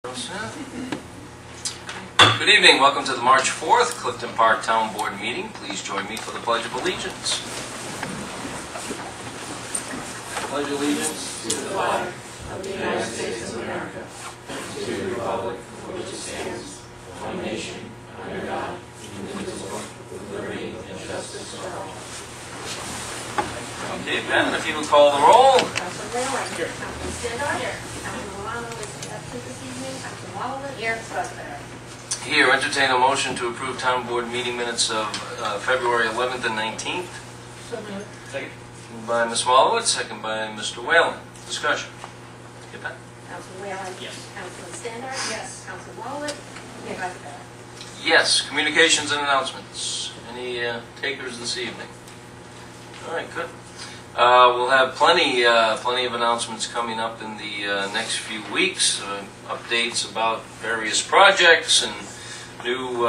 Good evening. Welcome to the March 4th Clifton Park Town Board meeting. Please join me for the Pledge of Allegiance. Pledge allegiance to the flag of the United States of America and to the republic for which it stands, one nation, under God, indivisible, with liberty and justice for all. Okay, Ben, if you would call the roll. Councilor Whalen. Here. Councilor Standard. Here. Councilor Milano is absent this evening. Councilor Wallace. Here. President. Here, entertain a motion to approve town board meeting minutes of February 11th and 19th. So moved. Second. Moved by Ms. Wallowitz, second by Mr. Whalen. Discussion. Get that? Councilor Whalen. Yes. Councilor Standard. Yes. Councilor Wallace. Here. President. Yes. Communications and announcements. Any takers this evening? All right, good. We'll have plenty of announcements coming up in the next few weeks. Updates about various projects and new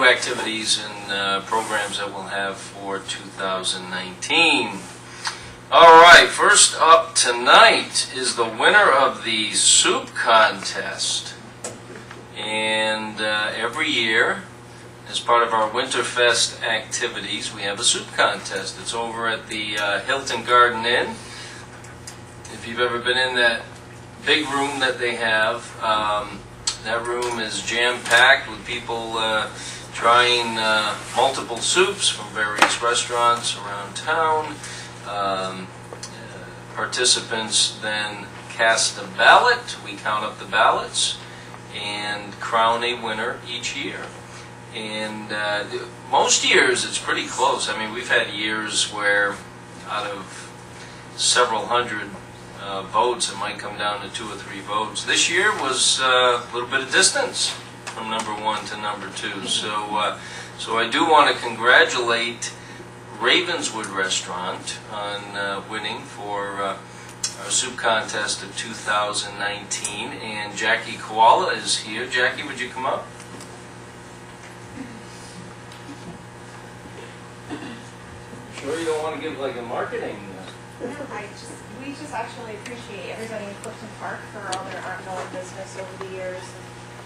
activities and programs that we'll have for 2019. All right, first up tonight is the winner of the soup contest. And every year, as part of our Winterfest activities, we have a soup contest. It's over at the Hilton Garden Inn. If you've ever been in that big room that they have, that room is jam-packed with people trying multiple soups from various restaurants around town. Participants then cast a ballot. We count up the ballots and crown a winner each year. And most years it's pretty close. I mean, we've had years where out of several hundred votes, it might come down to 2 or 3 votes. This year was a little bit of distance from number 1 to number 2. So I do want to congratulate Ravenswood Restaurant on winning for our soup contest of 2019. And Jackie Koala is here. Jackie, would you come up? Sure you don't want to give like a marketing? We just actually appreciate everybody in Clifton Park for all their ongoing business over the years.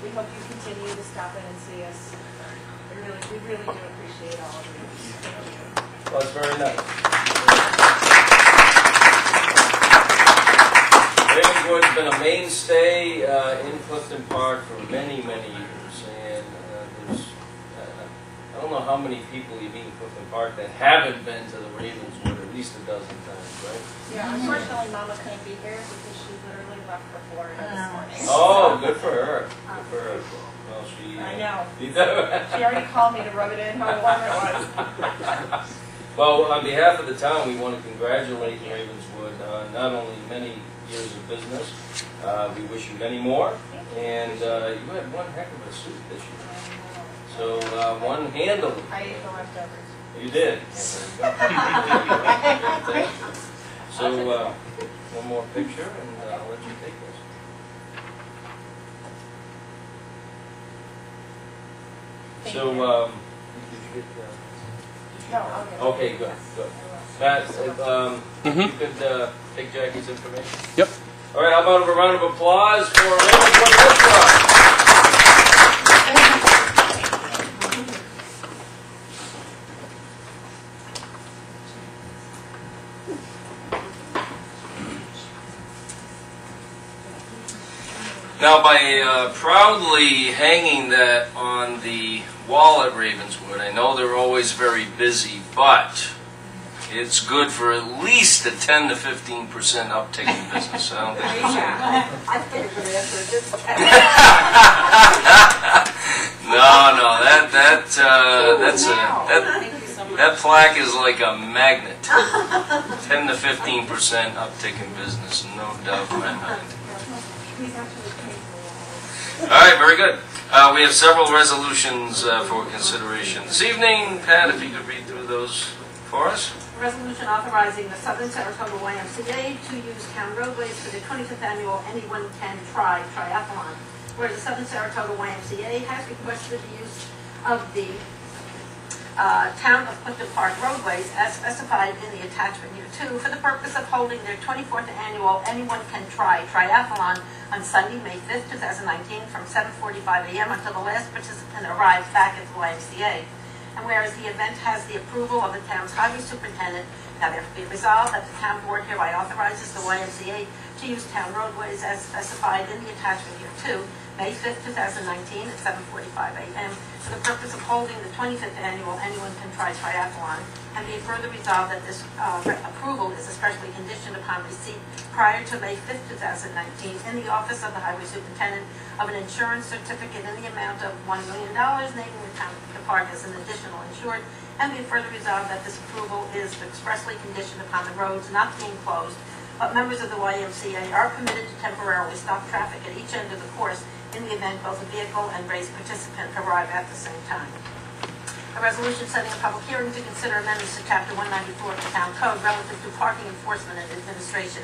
We hope you continue to stop in and see us. We really do appreciate all of you. Thank you. Well, that's very nice. Ravenswood's been a mainstay in Clifton Park for many, many years, and there's I don't know how many people you meet in Clifton Park that haven't been to the Ravenswood at least a dozen times, right? Yeah, unfortunately, Mama couldn't be here because she literally left for Florida this morning. Oh, good for her. Good for her. Well, she. I know. She already called me to rub it in how warm it was. Well, on behalf of the town, we want to congratulate Ravenswood on not only many years of business, we wish you many more, and you had one heck of a soup this year. So one handle. I ate the leftovers. You did. So one more picture, and I'll let you take this. So did you get? No, I'll get it. Okay, good, good. Matt, if you could take Jackie's information. Yep. All right, how about a round of applause for Ravenswood Restaurant? Now, by proudly hanging that on the wall at Ravenswood, I know they're always very busy, but it's good for at least a 10 to 15% uptick in business. I don't think it's I think you're going to answer this. No, that plaque is like a magnet. 10 to 15% uptick in business, no doubt in my mind. All right, very good. We have several resolutions for consideration this evening. Pat, if you could read through those for us. A resolution authorizing the Southern Saratoga YMCA to use town roadways for the 25th annual Any110 Triathlon, where the Southern Saratoga YMCA has requested the use of the Town of Clifton Park roadways as specified in the attachment here too, for the purpose of holding their 24th annual Anyone Can Try triathlon on Sunday, May 5th, 2019 from 7:45 a.m. until the last participant arrives back at the YMCA. And whereas the event has the approval of the town's highway superintendent, now therefore be resolved that the town board hereby authorizes the YMCA to use town roadways as specified in the attachment here too, May 5th, 2019 at 7:45 a.m. for the purpose of holding the 25th annual Anyone Can Try triathlon, and be further resolved that this approval is especially conditioned upon receipt prior to May 5th, 2019 in the office of the highway superintendent of an insurance certificate in the amount of $1 million, naming the town of Clifton Park as an additional insured, and be further resolved that this approval is expressly conditioned upon the roads not being closed, but members of the YMCA are permitted to temporarily stop traffic at each end of the course in the event both a vehicle and race participant arrive at the same time. A resolution setting a public hearing to consider amendments to Chapter 194 of the Town Code relative to parking enforcement and administration.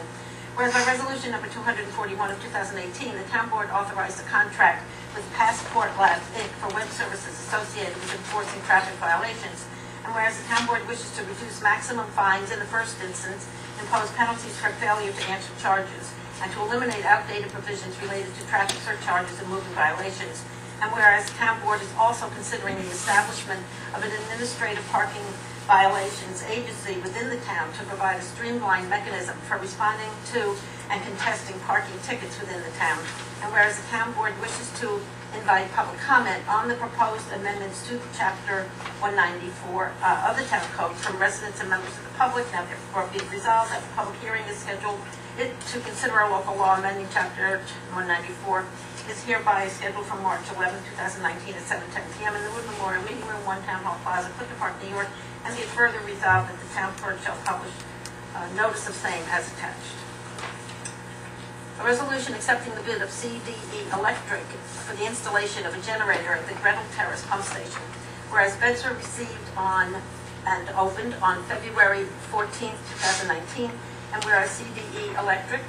Whereas by Resolution Number 241 of 2018, the Town Board authorized a contract with Passport Labs, Inc. for web services associated with enforcing traffic violations. And whereas the Town Board wishes to reduce maximum fines in the first instance, impose penalties for failure to answer charges, and to eliminate outdated provisions related to traffic surcharges and moving violations. And whereas the Town Board is also considering the establishment of an administrative parking violations agency within the town to provide a streamlined mechanism for responding to and contesting parking tickets within the town. And whereas the Town Board wishes to invite public comment on the proposed amendments to Chapter 194 of the Town Code from residents and members of the public, now therefore be resolved that the public hearing is scheduled to consider a local law amending Chapter 194 is hereby scheduled for March 11, 2019 at 7:10 p.m. in the Wood Memorial Meeting Room, 1 Town Hall Plaza, Clifton Park, New York, and be further resolved that the town clerk shall publish notice of same as attached. A resolution accepting the bid of CDE Electric for the installation of a generator at the Gretel Terrace pump station. Whereas bids were received on and opened on February 14, 2019, and whereas CDE Electric,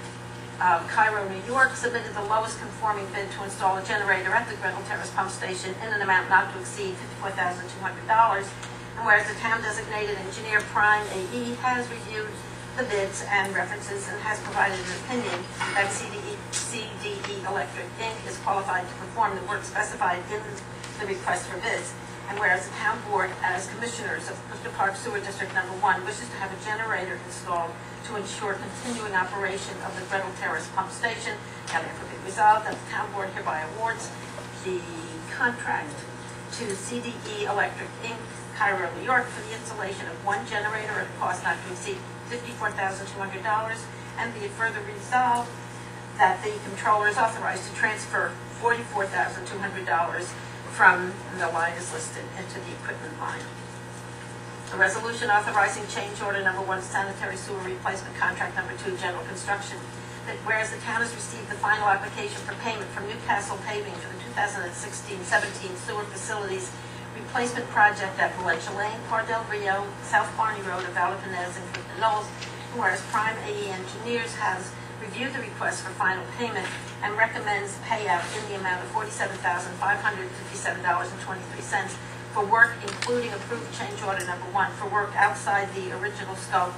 Cairo, New York, submitted the lowest conforming bid to install a generator at the Gretel Terrace pump station in an amount not to exceed $54,200. And whereas the town designated engineer Prime AE has reviewed the bids and references and has provided an opinion that CDE Electric Inc. is qualified to perform the work specified in the request for bids. And whereas the town board, as commissioners of Clifton Park Sewer District Number 1, wishes to have a generator installed to ensure continuing operation of the Gretel Terrace pump station, now therefore be resolved that the town board hereby awards the contract to CDE Electric Inc., Cairo, New York, for the installation of one generator at a cost not to exceed $54,200, and be it further resolved that the controller is authorized to transfer $44,200 from the line is listed into the equipment line. A resolution authorizing change order number 1 sanitary sewer replacement contract number 2 general construction. That whereas the town has received the final application for payment from Newcastle Paving for the 2016-17 sewer facilities replacement project at Valencia Lane, Cordell Rio, South Barney Road, and Valipinez and Clifton Knolls, whereas Prime AE Engineers has reviewed the request for final payment and recommends payout in the amount of $47,557.23 for work including approved change order number 1 for work outside the original scope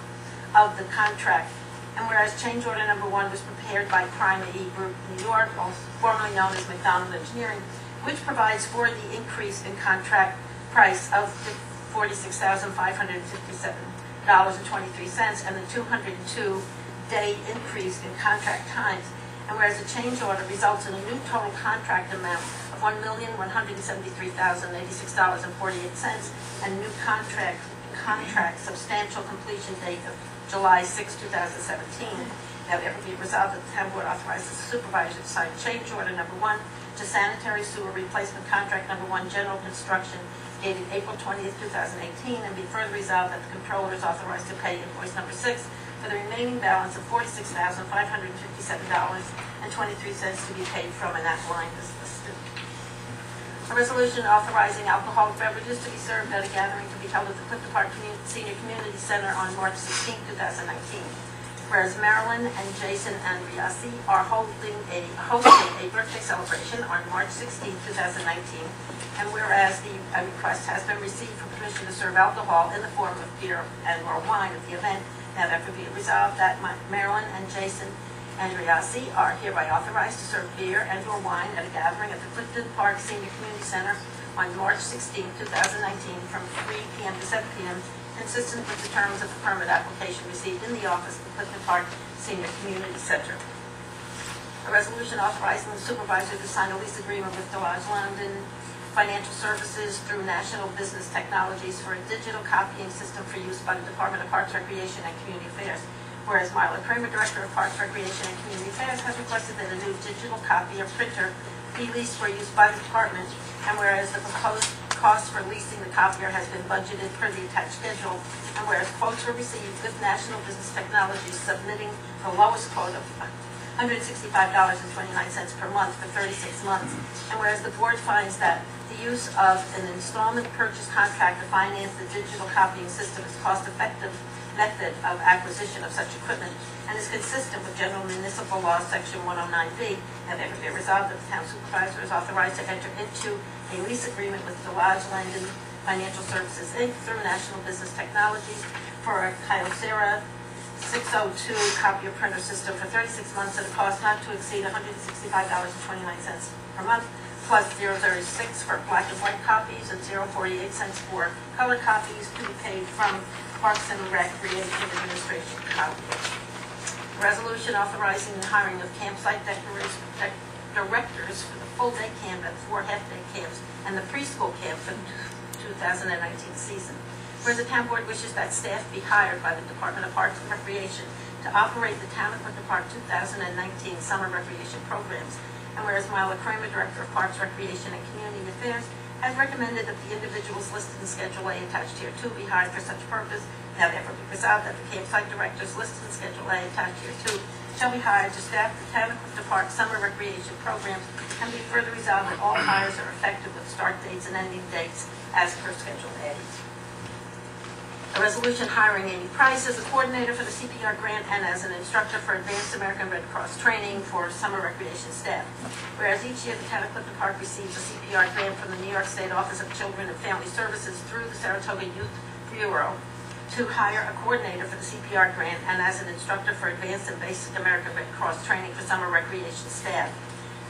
of the contract. And whereas change order number 1 was prepared by Prime AE Group New York, formerly known as McDonald Engineering, which provides for the increase in contract price of $46,557.23 and the 202-day increase in contract times. And whereas the change order results in a new total contract amount of $1,173,086.48 and new contract substantial completion date of July 6, 2017. Now therefore be resolved that the town board authorizes the supervisor to sign change order number 1 to sanitary sewer replacement contract number 1 general construction dated April 20th, 2018, and be further resolved that the controller is authorized to pay invoice number 6 for the remaining balance of $46,557.23 to be paid from, and that line is listed. A resolution authorizing alcoholic beverages to be served at a gathering to be held at the Clifton Park Senior Community Center on March 16, 2019. Whereas Marilyn and Jason Andriassi are hosting a birthday celebration on March 16, 2019. And whereas a request has been received for permission to serve alcohol in the form of beer and/or wine at the event, now therefore be it resolved that Marilyn and Jason Andriassi are hereby authorized to serve beer and/or wine at a gathering at the Clifton Park Senior Community Center on March 16, 2019, from 3 p.m. to 7 p.m., consistent with the terms of the permit application received in the office of the Clifton Park Senior Community Center. A resolution authorizing the supervisor to sign a lease agreement with Delage London Financial Services through National Business Technologies for a digital copying system for use by the Department of Parks, Recreation, and Community Affairs. Whereas Marla Kramer, Director of Parks, Recreation, and Community Affairs, has requested that a new digital copier printer be leased for use by the department, and whereas the proposed cost for leasing the copier has been budgeted per the attached schedule, and whereas quotes were received with National Business Technologies submitting the lowest quote of $165.29 per month for 36 months, and whereas the board finds that the use of an installment purchase contract to finance the digital copying system is cost-effective method of acquisition of such equipment and is consistent with General Municipal Law Section 109B, and therefore be resolved that the town supervisor is authorized to enter into a lease agreement with Delage London Financial Services, Inc. through National Business Technologies for a Kyocera 602 copier printer system for 36 months at a cost not to exceed $165.29 per month, plus 0.06 for black and white copies and 0.48 for color copies to be paid from Parks and Recreation Administration copies. Resolution authorizing the hiring of campsite directors for the full-day camp and 4 half-day camps and the preschool camp for the 2019 season. Whereas the town board wishes that staff be hired by the Department of Parks and Recreation to operate the Town of Clifton Park 2019 summer recreation programs. And whereas Marla Kramer, Director of Parks, Recreation, and Community Affairs, has recommended that the individuals listed in Schedule A attached here 2 be hired for such purpose. Now therefore be resolved that the campsite directors listed in Schedule A attached here 2 shall be hired to staff the Town of Clifton Park summer recreation programs, and be further resolved that all hires are effective with start dates and ending dates as per Schedule A. A resolution hiring Amy Price as a coordinator for the CPR grant and as an instructor for Advanced American Red Cross training for summer recreation staff. Whereas each year the Town of Clifton Park receives a CPR grant from the New York State Office of Children and Family Services through the Saratoga Youth Bureau to hire a coordinator for the CPR grant and as an instructor for Advanced and Basic American Red Cross training for summer recreation staff.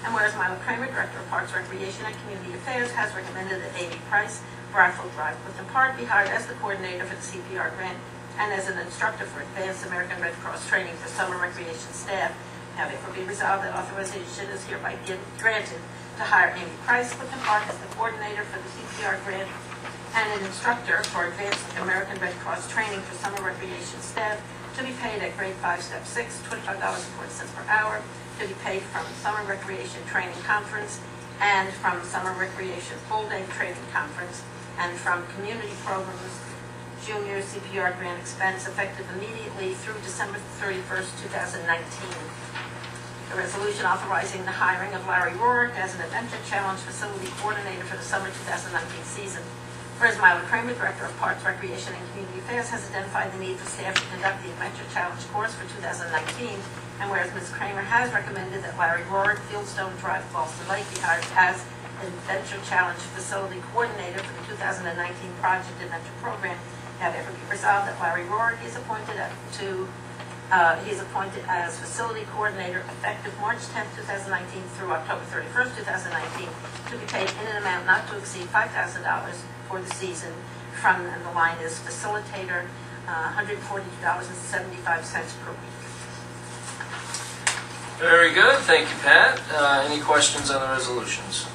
And whereas Marla Kramer, Director of Parks, Recreation, and Community Affairs, has recommended that Amy Price, Bradford Drive, Clifton Park, be hired as the coordinator for the CPR grant and as an instructor for Advanced American Red Cross training for summer recreation staff. Now therefore be resolved that authorization is hereby granted to hire Amy Price, Clifton Park, as the coordinator for the CPR grant and an instructor for Advanced American Red Cross training for summer recreation staff to be paid at grade 5, step 6, $25.40 per hour, to be paid from Summer Recreation Training Conference and from Summer Recreation Full-Day Training Conference and from Community Programs Junior CPR Grant Expense effective immediately through December 31st, 2019. A resolution authorizing the hiring of Larry Rourke as an Adventure Challenge Facility Coordinator for the summer 2019 season. Whereas Marla Kramer, Director of Parks, Recreation, and Community Affairs, has identified the need for staff to conduct the Adventure Challenge course for 2019, and whereas Ms. Kramer has recommended that Larry Rourke, Fieldstone Drive, Boston Lake, be hired as Adventure Challenge Facility Coordinator for the 2019 Project Adventure Program, now therefore be resolved that Larry Rourke is appointed as Facility Coordinator effective March 10, 2019 through October 31st, 2019, to be paid in an amount not to exceed $5,000 for the season from, and the line is facilitator, $142.75 per week. Very good. Thank you, Pat. Any questions on the resolutions?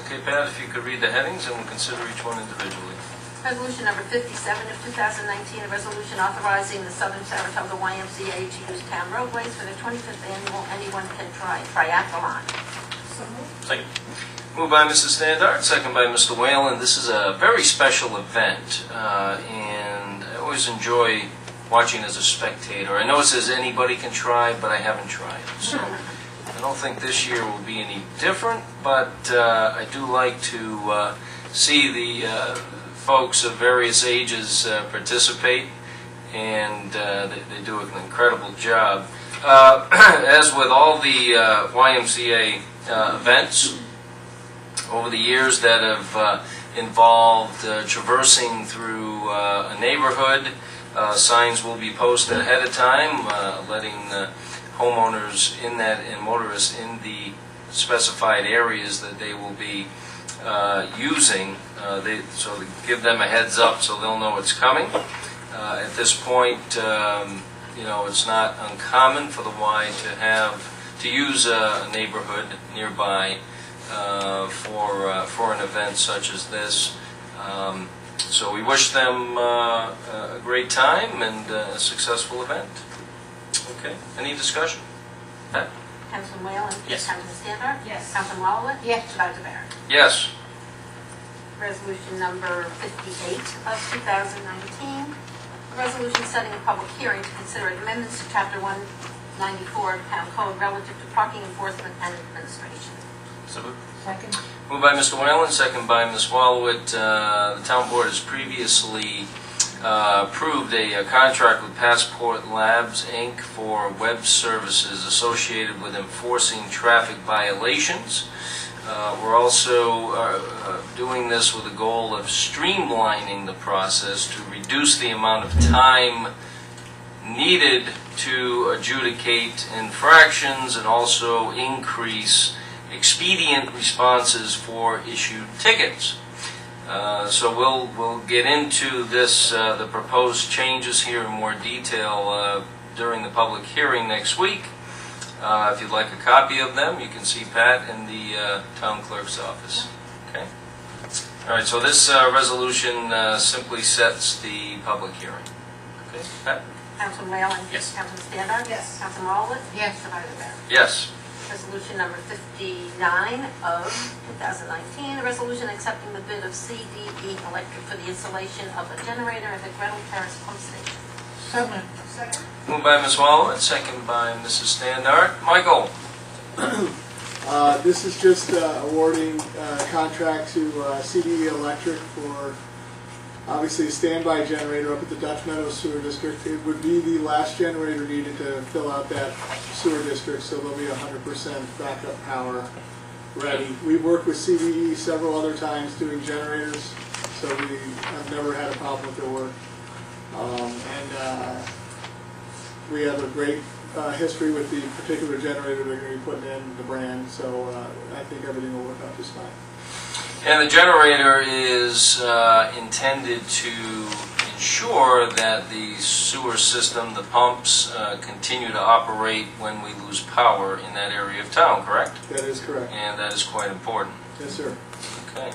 Okay, Pat, if you could read the headings and we'll consider each one individually. Resolution number 57 of 2019, a resolution authorizing the Southern Saratoga YMCA to use town roadways for the 25th annual Anyone Can Try Triathlon. Second. Moved by Mrs. Standard, second by Mr. Whalen. This is a very special event, and I always enjoy watching as a spectator. I know it says anybody can try, but I haven't tried. So I don't think this year will be any different, but I do like to see the folks of various ages participate, and they do an incredible job. As with all the YMCA events over the years that have involved traversing through a neighborhood, signs will be posted ahead of time, letting homeowners in that and motorists in the specified areas that they will be using, so to give them a heads up so they'll know it's coming. At this point, it's not uncommon for the Y to use a neighborhood nearby for an event such as this. So we wish them a great time and a successful event. Okay, any discussion? Pat? Councilman Whalen? Yes. Councilman Standard? Yes. Councilman Wallet? Yes. Dr. Barrett? Yes. Resolution number 58 of 2019, a resolution setting a public hearing to consider amendments to Chapter 194 of the Town Code relative to parking enforcement and administration. So moved. Second. Moved by Mr. Whalen, second by Ms. Wallowit. The Town Board has previously approved a contract with Passport Labs, Inc. for web services associated with enforcing traffic violations. We're also doing this with the goal of streamlining the process to reduce the amount of time needed to adjudicate infractions and also increase expedient responses for issued tickets. So we'll get into this, the proposed changes here in more detail during the public hearing next week. If you'd like a copy of them, you can see Pat in the town clerk's office. Okay. All right. So this resolution simply sets the public hearing. Okay, Pat. Councilman Whalen? Yes. Councilman Standard? Yes. Councilman Wallet? Yes. Dr. Barrett? Yes. Resolution number 59 of 2019, a resolution accepting the bid of CDE Electric for the installation of a generator at the Gretel Terrace pump station. So moved. Second. Moved by Ms. Wallowit, second by Mrs. Standard. Michael. This is just awarding a contract to CDE Electric for obviously a standby generator up at the Dutch Meadows Sewer District. It would be the last generator needed to fill out that sewer district, so there'll be 100% backup power ready. We've worked with CDE several other times doing generators, so we have never had a problem with their work. We have a great history with the particular generator they're going to be putting in, the brand, so I think everything will work out just fine. And the generator is intended to ensure that the sewer system, the pumps, continue to operate when we lose power in that area of town, correct? That is correct. And that is quite important. Yes, sir. Okay.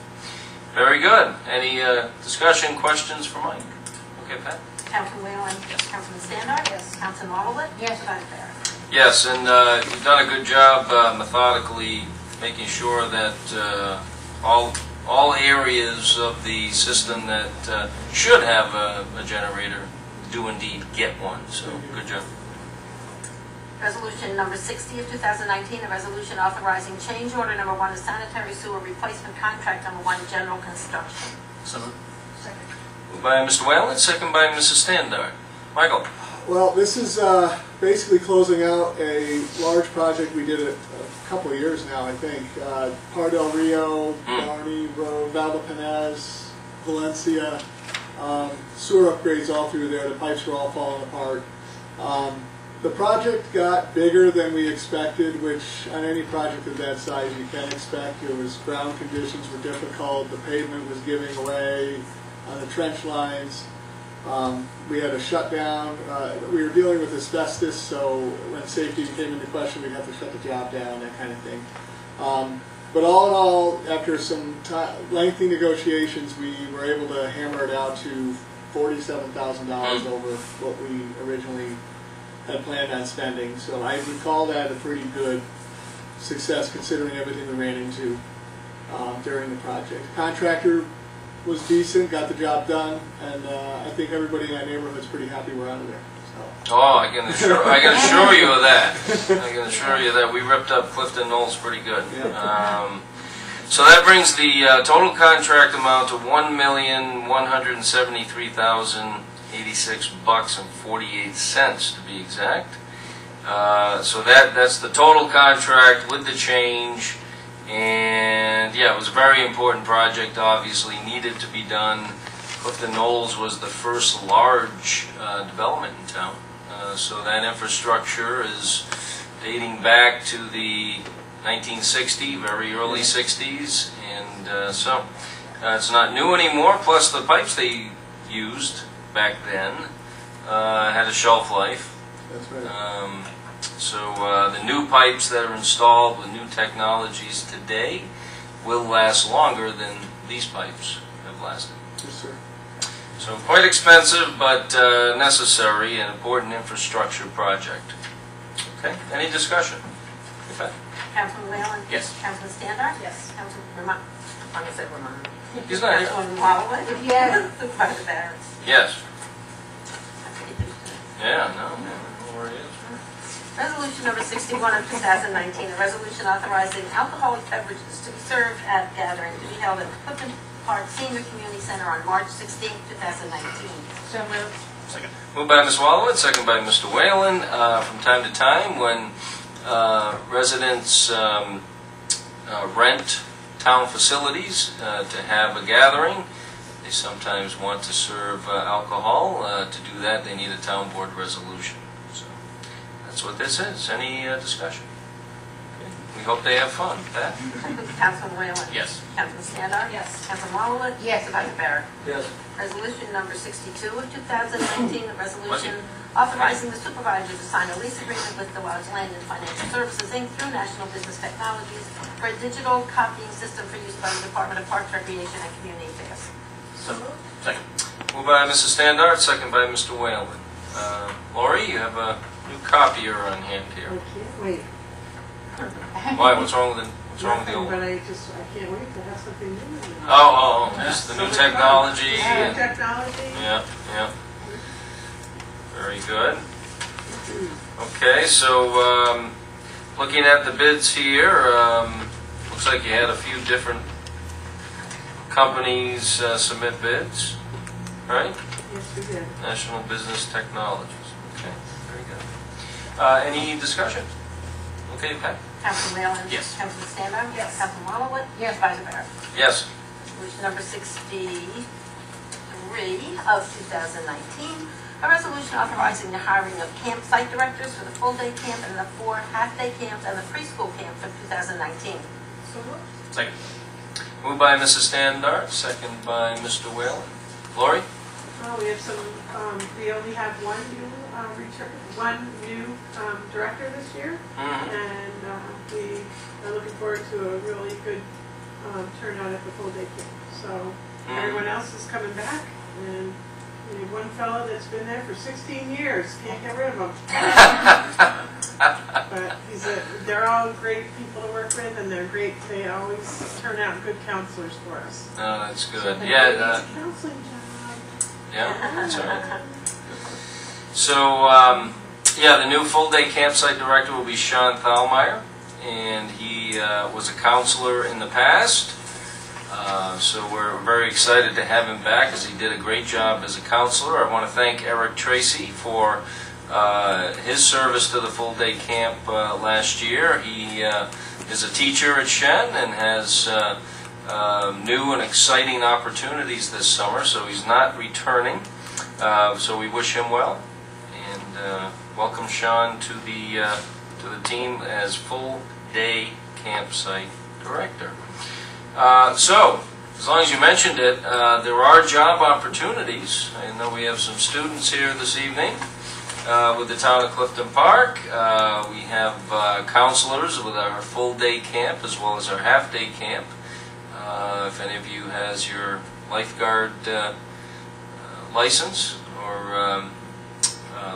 Very good. Any discussion, questions for Mike? Okay, Pat? Councilman Whalen? Yes. Councilman Standard? Yes. Councilman Wallet? Yes. Dr. Barrett? Yes, and you've done a good job methodically making sure that all areas of the system that should have a generator do indeed get one. So good job. Resolution number 60 of 2019, a resolution authorizing change order number 1 of sanitary sewer replacement contract number 1, general construction. So Second. moved by Mr. Whalen, second by Mrs. Standard. Michael. Well, this is basically closing out a large project we did a couple of years now, I think. Par del Rio, Barney Road, Valdepenez, Valencia, sewer upgrades all through there. The pipes were all falling apart. The project got bigger than we expected, which on any project of that size you can expect. It was ground conditions were difficult. The pavement was giving away on the trench lines. We had a shutdown. We were dealing with asbestos, so when safety came into question, we'd have to shut the job down, that kind of thing. But all in all, after some lengthy negotiations, we were able to hammer it out to $47,000 over what we originally had planned on spending. So I would call that a pretty good success considering everything we ran into during the project. Contractor was decent, got the job done, and I think everybody in that neighborhood's pretty happy we're out of there. So. Oh, I can assure you of that. I can assure you that we ripped up Clifton Knolls pretty good. Yeah. So that brings the total contract amount to $1,173,800. $86.48 to be exact. So that's the total contract with the change. And yeah, it was a very important project, obviously needed to be done. Clifton Knolls was the first large development in town. So that infrastructure is dating back to the 1960, very early 60s. And so it's not new anymore, plus the pipes they used back then had a shelf life. That's right. So the new pipes that are installed with new technologies today will last longer than these pipes have lasted. Yes, sir. So quite expensive, but necessary and important infrastructure project. Okay, any discussion? Okay. Councilman Whalen? Yes. Councilman Standard? Yes. Councilman Vermont? I'm going to say Vermont. He's not here. Councilman Walloway? Yes. Supervisor Barrett? Yes. Yeah, no worries. Resolution number 61 of 2019, a resolution authorizing alcoholic beverages to be served at gatherings to be held at the Clifton Park Senior Community Center on March 16, 2019. So moved. Second. Moved by Ms. Wallowitz, second by Mr. Whalen. From time to time, when residents rent town facilities to have a gathering, they sometimes want to serve alcohol. To do that, they need a town board resolution. So that's what this is. Any discussion? Okay. We hope they have fun. Pat? Councilman Whalen? Yes. Councilman Standard? Yes. Councilman Walloway? Yes. Supervisor Barrett? Yes. Resolution number 62 of 2019, a resolution authorizing the supervisor to sign a lease agreement with the Lodge Land and Financial Services, Inc. through National Business Technologies for a digital copying system for use by the Department of Parks, Recreation, and Community Affairs. So moved. Second. Moved by Mrs. Standard, second by Mr. Whalen. Lori, you have a new copier on hand here. I can't wait. Why? What's wrong with the Nothing, old but one? I can't wait to have something new. Just the new technology. Yeah, and- technology. Yeah. Very good. Okay, so looking at the bids here, looks like you had a few different companies submit bids, right? Yes, we did. National Business Technologies. Okay, very good. Any discussion? Okay, Pat? Councilman Whalen? Yes. Councilman Standard? Yes. Councilman Walloway? Yes. Supervisor Barrett? Yes. Resolution number 63 of 2019, a resolution authorizing the hiring of campsite directors for the full-day camp and the 4 half-day camps and the preschool camp for 2019. So moved. Second. Moved by Mrs. Standard, second by Mr. Whalen. Lori? We have some, we only have one new director this year, Mm-hmm. and we are looking forward to a really good turnout at the full day camp. So everyone else is coming back, and we have one fellow that's been there for 16 years, can't get rid of him. But they're all great people to work with, and they're great. They always turn out good counselors for us. Oh, that's So good. if Yeah, anybody needs a counseling job. yeah, that's all right. So, the new full-day campsite director will be Sean Thalmeyer, and he was a counselor in the past. So we're very excited to have him back, as he did a great job as a counselor. I want to thank Eric Tracy for his service to the full-day camp last year. He is a teacher at Shen and has new and exciting opportunities this summer, so he's not returning. So we wish him well, and welcome Sean to the team as full-day campsite director. So, as long as you mentioned it, there are job opportunities. I know we have some students here this evening with the town of Clifton Park. We have counselors with our full-day camp as well as our half-day camp. If any of you has your lifeguard license or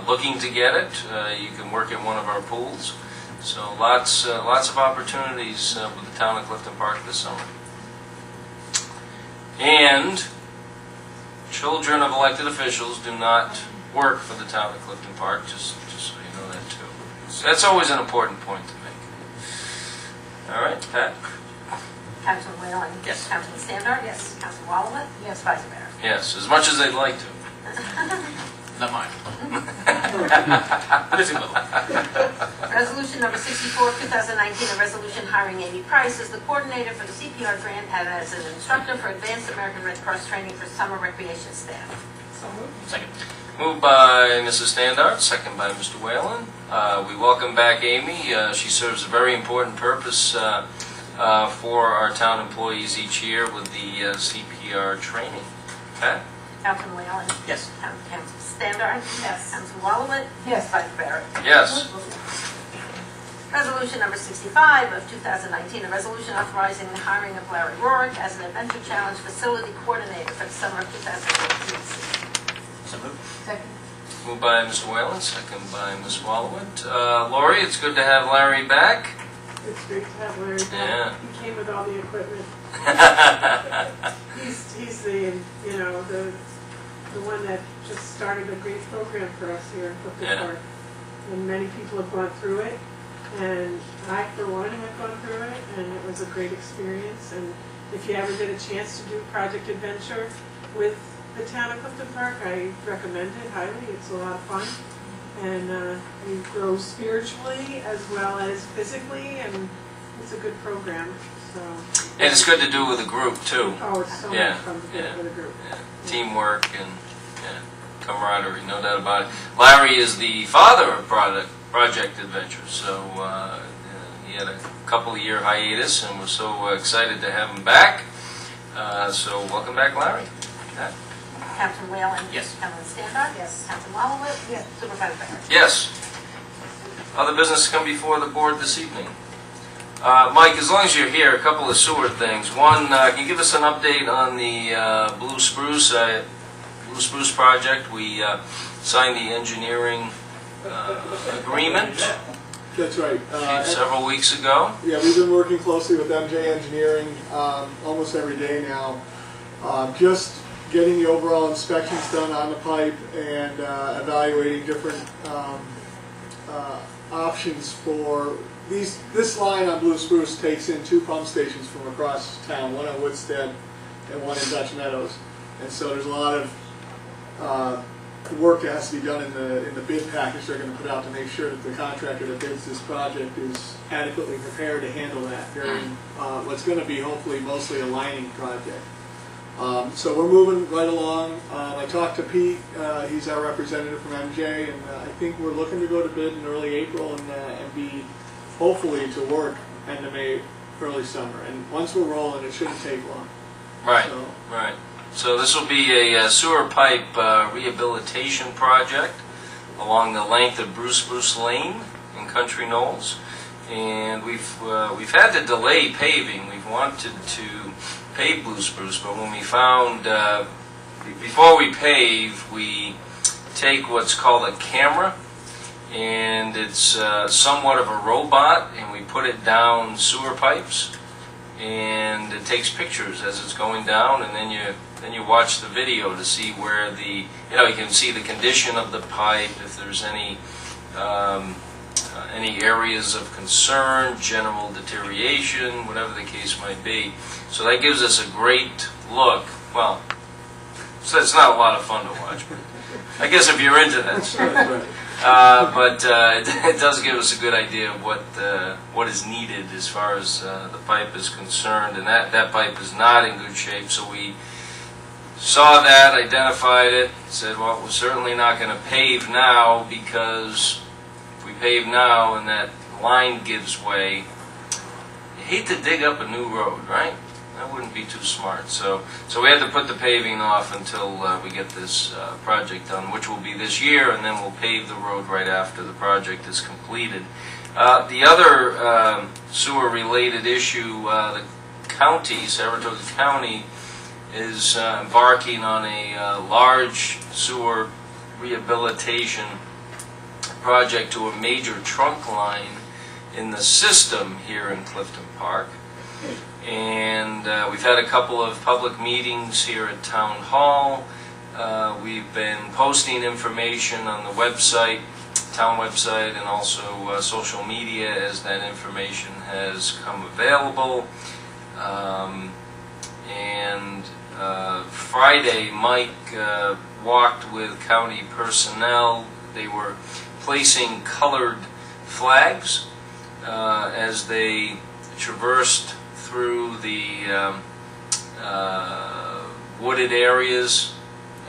looking to get it, you can work at one of our pools. So lots of opportunities with the town of Clifton Park this summer. And children of elected officials do not work for the town of Clifton Park, just so you know that too. So that's always an important point to make. All right, Pat? Councilman Whalen? Yes. Councilman Standard? Yes. Councilman Walloway? Yes. Vice Mayor? Yes, as much as they'd like to. Not mine. Busy with them. Resolution number 64, 2019, a resolution hiring Amy Price as the coordinator for the CPR grant and as an instructor for Advanced American Red Cross training for summer recreation staff. So moved. Second. Moved by Mrs. Standard, second by Mr. Whalen. We welcome back Amy. She serves a very important purpose for our town employees each year with the CPR training. Pat? Councilman Whalen? Yes. Councilman Standard? Yes. Councilman Walowit? Yes. Vice Barrett? Yes. Resolution number 65 of 2019, a resolution authorizing the hiring of Larry Rorick as an Adventure Challenge Facility Coordinator for the summer of 2018 season. So moved. Second. Moved by Mr. Whalen, second by Ms. Wallowit. Lori, it's good to have Larry back. It's great to have Larry back. Yeah. He came with all the equipment. He's the, you know, the one that just started a great program for us here in Clifton Yeah. Park. And many people have gone through it, and I, for one, have gone through it, and it was a great experience. And if you ever get a chance to do Project Adventure with the town of Clifton Park, I recommend it highly. It's a lot of fun, and you grow spiritually as well as physically, and it's a good program. So, And it's good to do with a group, too. oh, it's so Yeah, much fun to do yeah. it with a group. Yeah. Teamwork and camaraderie, no doubt about it. Larry is the father of Project Adventure, so he had a couple-year hiatus, and we're so excited to have him back. So welcome back, Larry. Pat? Councilman Whalen? Yes. Councilman Standard? Yes. Councilman Walowit? Yes. Supervisor Barrett? Yes. Other business to come before the board this evening. Mike, as long as you're here, a couple of sewer things. One, can you give us an update on the Blue Spruce project? We signed the engineering agreement That's right. several weeks ago. Yeah, we've been working closely with MJ Engineering almost every day now. Just getting the overall inspections done on the pipe and evaluating different options for this line on Blue Spruce takes in 2 pump stations from across town, one at Woodstead and one in Dutch Meadows. And so there's a lot of work that has to be done in the bid package they're going to put out to make sure that the contractor that bids this project is adequately prepared to handle that during what's going to be hopefully mostly a lining project. So we're moving right along. I talked to Pete, he's our representative from MJ, and I think we're looking to go to bid in early April and be hopefully to work end of May, early summer. And once we're rolling, it shouldn't take long. Right, So, right. So this will be a sewer pipe rehabilitation project along the length of Blue Spruce Lane in Country Knolls. And we've had to delay paving. We've wanted to pave Blue Spruce, but when we found, before we pave, we take what's called a camera, and it's somewhat of a robot, and we put it down sewer pipes, and it takes pictures as it's going down, and then you watch the video to see where you can see the condition of the pipe, if there's any areas of concern, general deterioration, whatever the case might be. So that gives us a great look. Well, so it's not a lot of fun to watch, but I guess if you're into that stuff. But it does give us a good idea of what is needed as far as the pipe is concerned, and that pipe is not in good shape. So we saw that, identified it, said, well, we're certainly not going to pave now, because if we pave now and that line gives way, you hate to dig up a new road, right? That wouldn't be too smart. So we had to put the paving off until we get this project done, which will be this year, and then we'll pave the road right after the project is completed. The other sewer-related issue, the county, Saratoga County, is embarking on a large sewer rehabilitation project to a major trunk line in the system here in Clifton Park. And we've had a couple of public meetings here at Town Hall. We've been posting information on the website, town website, and also social media as that information has come available. And Friday, Mike walked with county personnel. They were placing colored flags as they traversed through the wooded areas.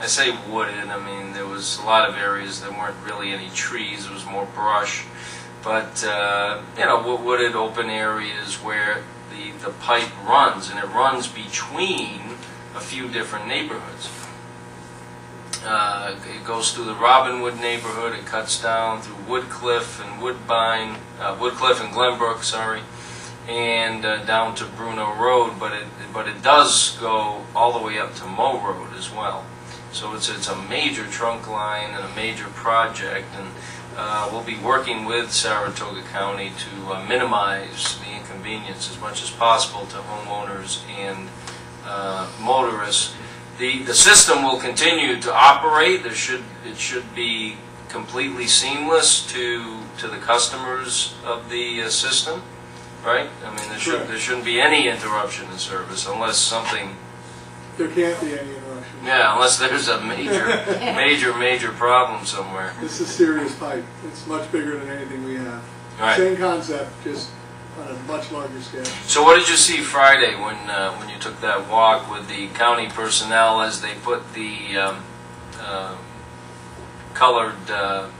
I say wooded, I mean there was a lot of areas that weren't really any trees, it was more brush. But, you know, wooded open areas where the pipe runs, and it runs between a few different neighborhoods. It goes through the Robinwood neighborhood, it cuts down through Woodcliff and Woodbine, Woodcliff and Glenbrook, sorry, and down to Bruno Road, but it does go all the way up to Moe Road as well. So it's a major trunk line and a major project, and we'll be working with Saratoga County to minimize the inconvenience as much as possible to homeowners and motorists. The system will continue to operate. It should be completely seamless to the customers of the system, right? I mean, there shouldn't be any interruption in service unless something. There can't be any interruption. Yeah, unless there's a major problem somewhere. This is serious pipe. It's much bigger than anything we have. Right. Same concept, just on a much larger scale. So what did you see Friday when you took that walk with the county personnel as they put the colored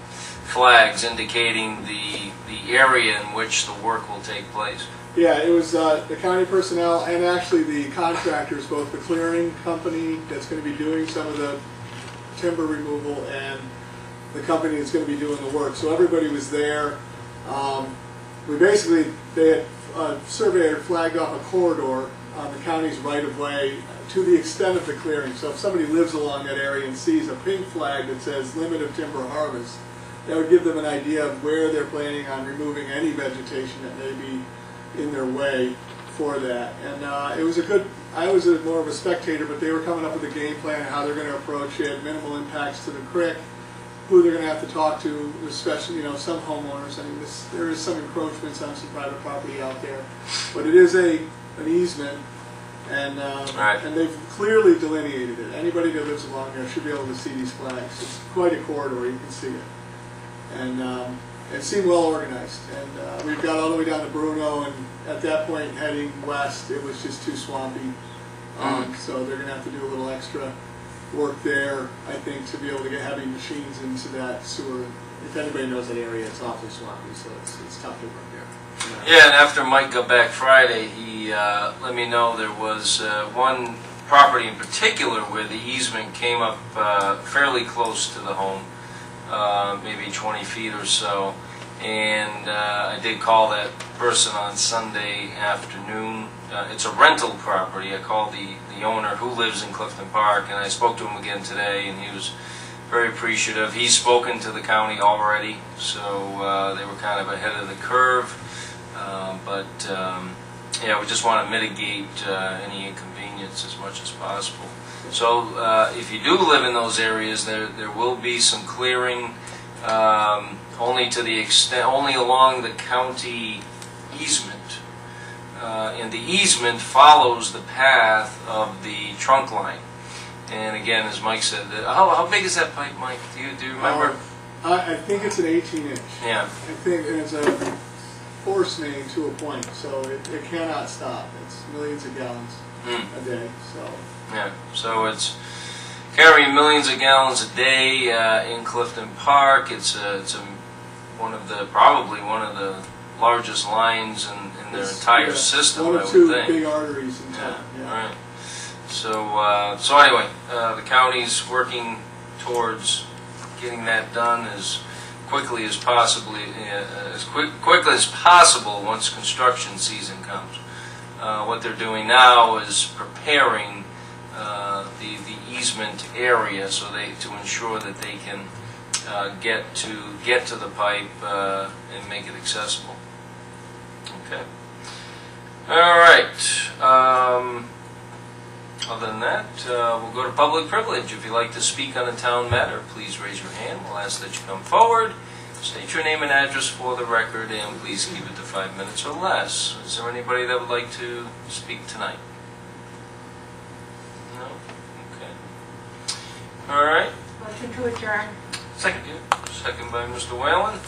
flags indicating the area in which the work will take place? Yeah, it was the county personnel and actually the contractors, both the clearing company that's going to be doing some of the timber removal and the company that's going to be doing the work. So everybody was there. They had a surveyor flagged off a corridor on the county's right-of-way to the extent of the clearing. So if somebody lives along that area and sees a pink flag that says limit of timber harvest, that would give them an idea of where they're planning on removing any vegetation that may be in their way for that. And it was I was more of a spectator, but they were coming up with a game plan on how they're going to approach it, minimal impacts to the creek, who they're going to have to talk to, especially, some homeowners. I mean, there is some encroachments on some private property out there, but it is an easement, and and they've clearly delineated it. Anybody that lives along there should be able to see these flags. It's quite a corridor, you can see it. And it seemed well organized, and we've got all the way down to Bruno, and at that point heading west it was just too swampy, so they're going to have to do a little extra work there, I think, to be able to get heavy machines into that sewer. If anybody knows that area, it's awfully swampy, so it's tough to work there. Yeah, and after Mike got back Friday, he let me know there was one property in particular where the easement came up fairly close to the home, maybe 20 feet or so. And I did call that person on Sunday afternoon. It's a rental property. I called the owner who lives in Clifton Park, and I spoke to him again today, and he was very appreciative. He's spoken to the county already, so they were kind of ahead of the curve. Yeah, we just want to mitigate any inconvenience as much as possible. So if you do live in those areas, there will be some clearing, only to the extent, only along the county easement. And the easement follows the path of the trunk line. And again, as Mike said, how big is that pipe, Mike? Do you remember? I think it's an 18-inch. Yeah. I think, and it's a force main to a point, so it cannot stop. It's millions of gallons a day. So. Yeah. So it's carrying millions of gallons a day in Clifton Park. It's probably one of the largest lines in their entire system. One I of would two think. big arteries in town. Yeah. Right. So anyway, the county's working towards getting that done as quickly as possible once construction season comes. What they're doing now is preparing the easement area to ensure that they can get to the pipe and make it accessible. Okay. All right. Other than that, we'll go to public privilege. If you'd like to speak on a town matter, please raise your hand. We'll ask that you come forward. State your name and address for the record, and please keep it to 5 minutes or less. Is there anybody that would like to speak tonight? No? Okay. All right. Motion to adjourn. Second. Second by Mr. Whalen.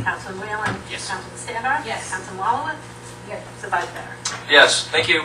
Councilman Whalen? Yes. Councilman Standar? Yes. Councilman Wallowitz? Yes. Vice Mayor? Yes, thank you.